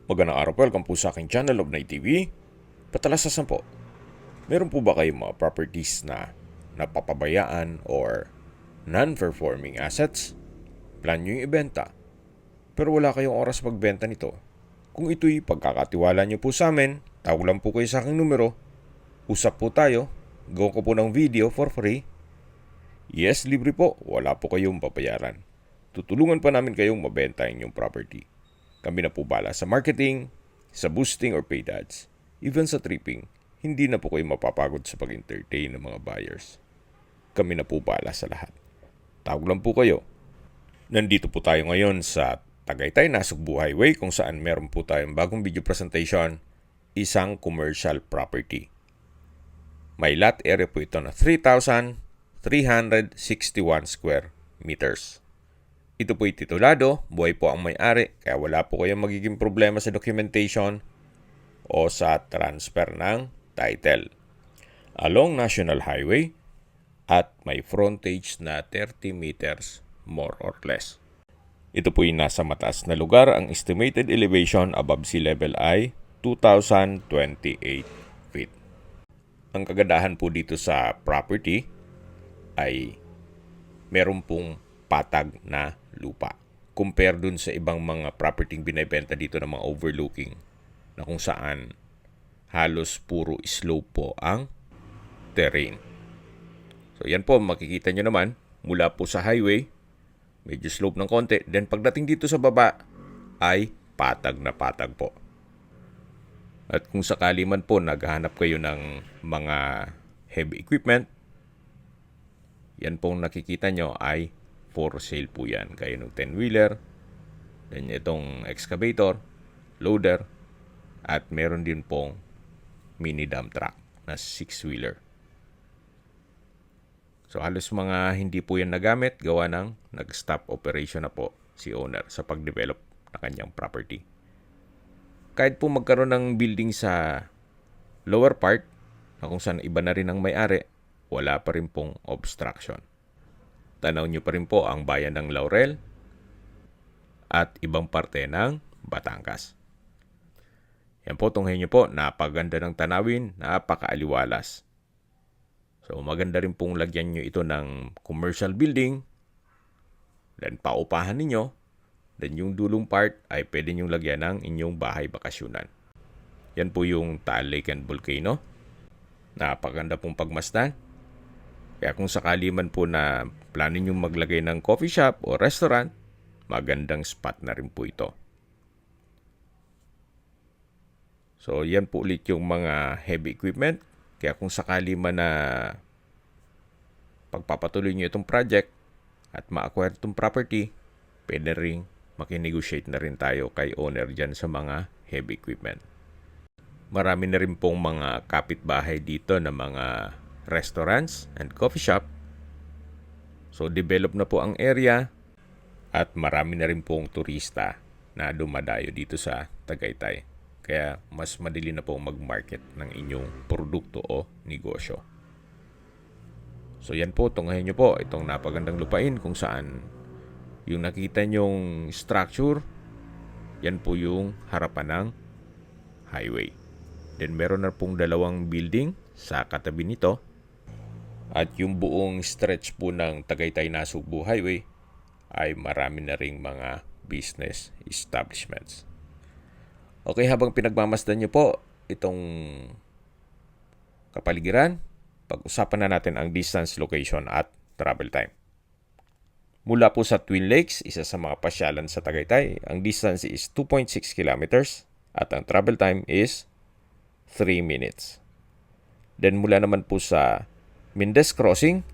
Magandang araw po, welcome po sa aking channel of Night TV. Patalasasan po, meron po ba kayong mga properties na napapabayaan or non-performing assets? Plan nyo yung ibenta, pero wala kayong oras magbenta nito. Kung ito'y pagkakatiwala nyo po sa amin, tawag lang po kayo sa aking numero. Usap po tayo, gawin ko po ng video for free. Yes, libre po, wala po kayong babayaran. Tutulungan pa namin kayong mabenta yung property. Kami na po bala sa marketing, sa boosting or paid ads, even sa tripping. Hindi na po kayo mapapagod sa pag-entertain ng mga buyers. Kami na po bala sa lahat. Tawag lang po kayo. Nandito po tayo ngayon sa Tagaytay, Nasugbu Highway, kung saan meron po tayong bagong video presentation, isang commercial property. May lot area po ito na 3,361 square meters. Ito po'y titulado, buhay po ang may-ari, kaya wala po kayong magiging problema sa documentation o sa transfer ng title. Along National Highway at may frontage na 30 meters more or less. Ito po'y nasa mataas na lugar. Ang estimated elevation above sea level ay 2,028 feet. Ang kagandahan po dito sa property ay meron pong patag na lupa. Compare dun sa ibang mga property binibenta dito ng mga overlooking na kung saan halos puro slope po ang terrain. So yan po, makikita nyo naman mula po sa highway, medyo slope ng konti. Then pagdating dito sa baba ay patag na patag po. At kung sakali man po naghahanap kayo ng mga heavy equipment, yan pong nakikita nyo ay for sale po yan. Kaya ng 10-wheeler, then itong excavator, loader, at meron din pong mini dump truck na 6-wheeler. So halos mga hindi po yan nagamit, gawa ng nag-stop operation na po si owner sa pag-develop na kanyang property. Kahit po magkaroon ng building sa lower part, na kung saan iba na rin ang may-ari, wala pa rin pong obstruction. Tanaw nyo pa rin po ang bayan ng Laurel at ibang parte ng Batangas. Yan po, tunghayin nyo po, napaganda ng tanawin, napakaaliwalas. So maganda rin pong lagyan nyo ito ng commercial building, then paupahan ninyo, then yung dulong part ay pwede nyo lagyan ng inyong bahay bakasyunan. Yan po yung Taal Lake and Volcano. Napaganda pong pagmasdan. Kaya kung sakali man po na plano nyo maglagay ng coffee shop o restaurant, magandang spot na rin po ito. So yan po ulit yung mga heavy equipment. Kaya kung sakali man na pagpapatuloy nyo itong project at ma-acquire itong property, pwede rin makinegotiate na rin tayo kay owner dyan sa mga heavy equipment. Marami na rin pong mga kapitbahay dito na mga restaurants and coffee shop. So develop na po ang area at marami na rin pong turista na dumadayo dito sa Tagaytay. Kaya mas madali na po mag-market ng inyong produkto o negosyo. So yan po, tunghayin nyo po itong napagandang lupain kung saan yung nakita nyong structure, yan po yung harapan ng highway. Then meron na pong dalawang building sa katabi nito. At yung buong stretch po ng Tagaytay Nasugbu Highway ay marami na ring mga business establishments. Okay, habang pinagmamasdan nyo po itong kapaligiran, pag-usapan na natin ang distance, location at travel time. Mula po sa Twin Lakes, isa sa mga pasyalan sa Tagaytay, ang distance is 2.6 kilometers at ang travel time is 3 minutes. Then mula naman po sa Mendez Crossing,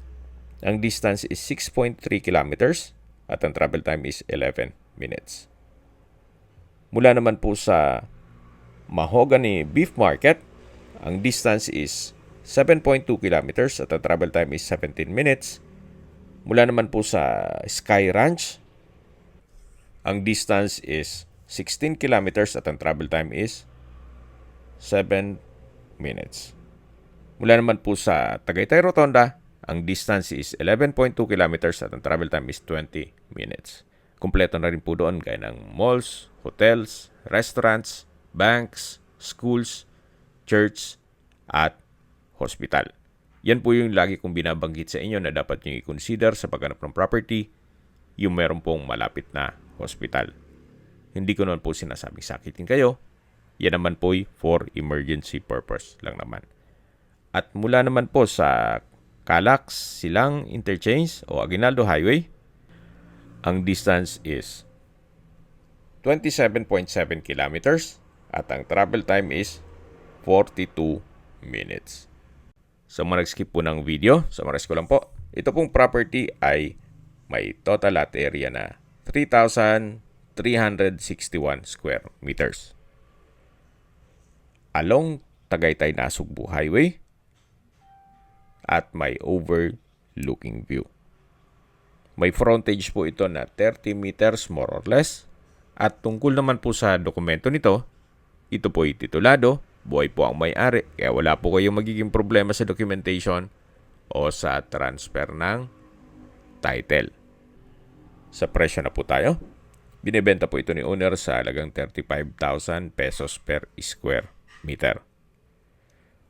ang distance is 6.3 kilometers at ang travel time is 11 minutes. Mula naman po sa Mahogany Beef Market, ang distance is 7.2 kilometers at ang travel time is 17 minutes. Mula naman po sa Sky Ranch, ang distance is 16 kilometers at ang travel time is 7 minutes. Mula naman po sa Tagaytay Rotonda, ang distance is 11.2 kilometers at ang travel time is 20 minutes. Kumpleto na rin po doon gaya ng malls, hotels, restaurants, banks, schools, church, at hospital. Yan po yung lagi kong binabanggit sa inyo na dapat nyo i-consider sa paghanap ng property, yung meron pong malapit na hospital. Hindi ko naman po sinasabing sakitin kayo. Yan naman po for emergency purpose lang naman. At mula naman po sa Calax, Silang Interchange o Aguinaldo Highway, ang distance is 27.7 kilometers at ang travel time is 42 minutes. Sa mga nag-skip po ng video, summarize ko lang po. Ito pong property ay may total lot area na 3,361 square meters. Along Tagaytay Nasugbu Highway at may overlooking view. May frontage po ito na 30 meters more or less. At tungkol naman po sa dokumento nito, ito po ay titulado, buhay po ang may-ari, kaya wala po kayong magiging problema sa documentation o sa transfer ng title. Sa presyo na po tayo. Binibenta po ito ni owner sa halagang 35,000 pesos per square meter.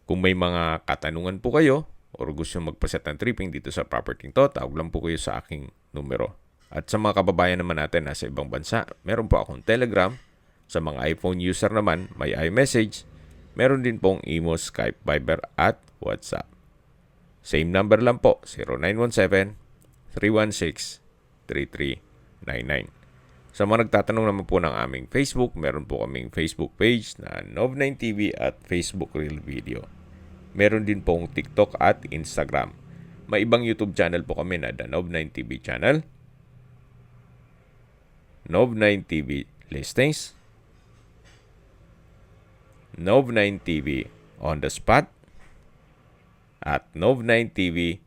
Kung may mga katanungan po kayo o gusto magpaset ng tripping dito sa property to, tawag lang po kayo sa aking numero. At sa mga kababayan naman natin nasa ibang bansa, meron po akong Telegram. Sa mga iPhone user naman, may iMessage. Meron din pong Imo, Skype, Viber at WhatsApp. Same number lang po, 0917-316-3399. Sa mga nagtatanong naman po ng aming Facebook, meron po kaming Facebook page na Nov9TV at Facebook Reel Video. Meron din pong TikTok at Instagram. May ibang YouTube channel po kami na The Nov9TV channel, Nov9TV Listings, Nov9TV On The Spot, at Nov9TV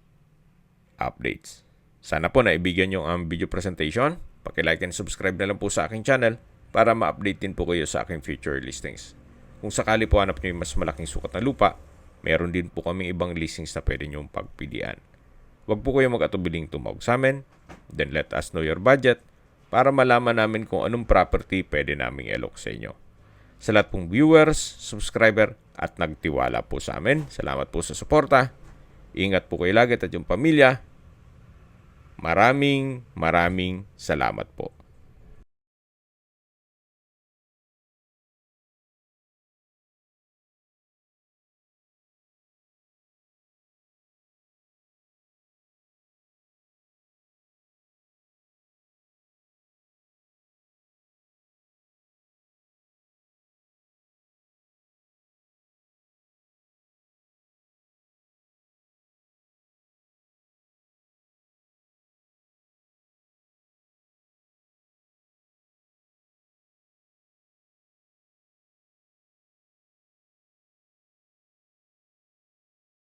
Updates. Sana po naibigyan nyo ang video presentation. Paki-like and subscribe na lang po sa aking channel para ma-update din po kayo sa aking future listings. Kung sakali po hanap nyo yung mas malaking sukat na lupa, meron din po kaming ibang listings na pwede nyong pagpilian. Huwag po kayo mag-atubiling tumawag sa amin, then let us know your budget para malaman namin kung anong property pwede naming i-alok sa inyo. Sa lahat pong viewers, subscriber at nagtiwala po sa amin, salamat po sa suporta. Ingat po kayo lagi at yung pamilya. Maraming salamat po.